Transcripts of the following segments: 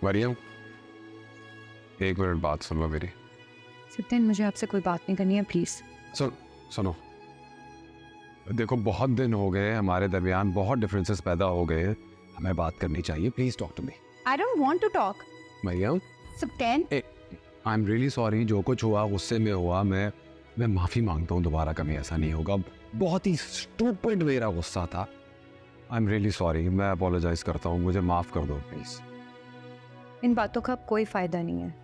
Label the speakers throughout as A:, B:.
A: मरियम, एक मिनट बात सुनो मेरी।
B: सत्यन, मुझे आपसे कोई बात नहीं करनी है, प्लीज।
A: सुनो, देखो बहुत दिन हो गए, हमारे दरमियान बहुत डिफरेंसेस पैदा हो गए, हमें बात करनी चाहिए। Please talk to me.
B: I don't want to talk.
A: Maryam,
B: Satyan,
A: I am really sorry, जो कुछ हुआ गुस्से में हुआ। मैं माफी मांगता हूँ, दोबारा कभी ऐसा नहीं होगा। बहुत ही स्टूपिड मेरा गुस्सा था। आई एम रियली सॉरी, मैं अपोलोजाइज करता हूँ, मुझे माफ कर दो प्लीज।
B: इन बातों का कोई फायदा नहीं है।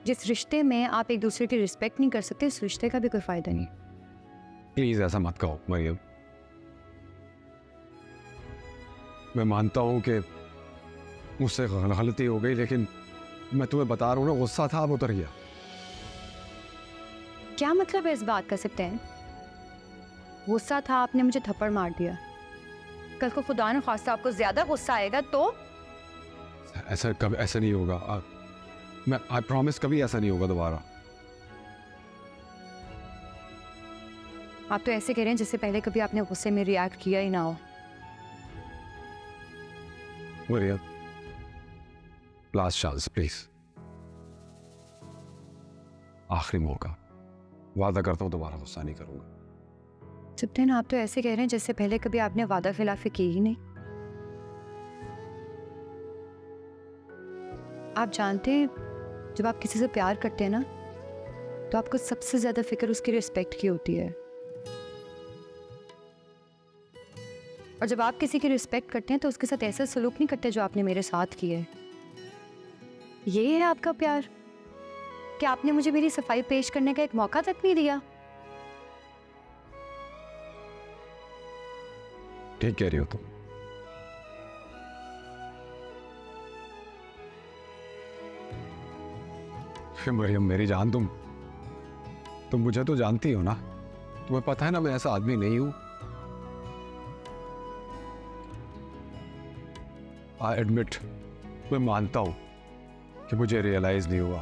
B: जिस रिश्ते में आप एक दूसरे की रिस्पेक्ट नहीं कर सकते, उस रिश्ते का भी कोई फायदा नहीं।
A: प्लीज ऐसा मत कहो मरियम। मैं मानता हूँ कि मुझसे गलती हो गई, लेकिन मैं तुम्हें बता रहा हूँ ना, गुस्सा था, अब उतर गया।
B: क्या मतलब है इस बात का सत्यन? गुस्सा था, आपने मुझे थप्पड़ मार दिया। कल को खुदा न खास्ता आपको ज्यादा गुस्सा आएगा तो?
A: ऐसा कभी ऐसा नहीं होगा। मैं आई प्रॉमिस कभी ऐसा नहीं होगा दोबारा।
B: आप तो ऐसे कह रहे हैं जैसे पहले कभी आपने गुस्से में रिएक्ट किया ही ना हो।
A: मरियम, लास्ट चांस प्लीज, आखिरी मौका, वादा करता हूं दोबारा गुस्सा नहीं करूंगा।
B: सत्यन, आप तो ऐसे कह रहे हैं जैसे पहले कभी आपने वादा खिलाफी की ही नहीं। आप जानते हैं, जब आप किसी से प्यार करते हैं ना, तो आपको सबसे ज्यादा फिक्र उसकी रिस्पेक्ट की होती है। और जब आप किसी की रिस्पेक्ट करते हैं तो उसके साथ ऐसा सलूक नहीं करते जो आपने मेरे साथ किया है। ये है आपका प्यार कि आपने मुझे मेरी सफाई पेश करने का एक मौका तक नहीं दिया।
A: ठीक कह रही हो तुम। मरियम मेरी जान, तुम मुझे तो जानती हो ना, तुम्हें पता है ना मैं ऐसा आदमी नहीं हूं। आई एडमिट, मैं मानता हूं कि मुझे रियलाइज नहीं हुआ।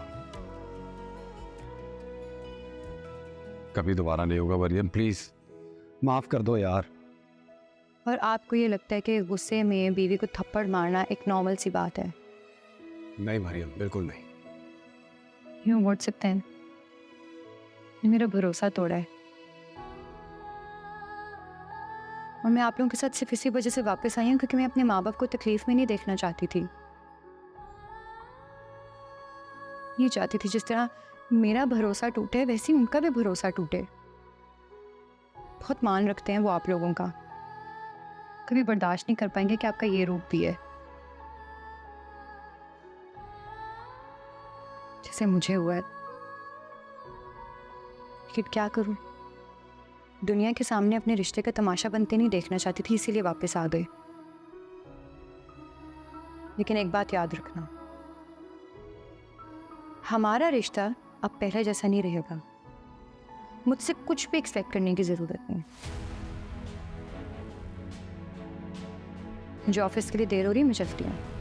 A: कभी दोबारा नहीं होगा मरियम, प्लीज माफ कर दो यार।
B: और आपको ये लगता है कि गुस्से में बीवी को थप्पड़ मारना एक नॉर्मल सी बात है?
A: नहीं मरियम, बिल्कुल नहीं।
B: यूँ बोल सकते हैं, ये मेरा भरोसा तोड़ा है। और मैं आप लोगों के साथ सिर्फ इसी वजह से वापस आई हूँ क्योंकि मैं अपने माँ बाप को तकलीफ में नहीं देखना चाहती थी। ये चाहती थी जिस तरह मेरा भरोसा टूटे वैसे ही उनका भी भरोसा टूटे। बहुत मान रखते हैं वो आप लोगों का, कभी बर्दाश्त नहीं कर पाएंगे कि आपका ये रूप भी है जैसे मुझे हुआ है। लेकिन क्या करूं, दुनिया के सामने अपने रिश्ते का तमाशा बनते नहीं देखना चाहती थी, इसीलिए वापस आ गए। लेकिन एक बात याद रखना, हमारा रिश्ता अब पहले जैसा नहीं रहेगा। मुझसे कुछ भी एक्सपेक्ट करने की जरूरत नहीं। मुझे ऑफिस के लिए देर हो रही है, मैं चलती हूँ।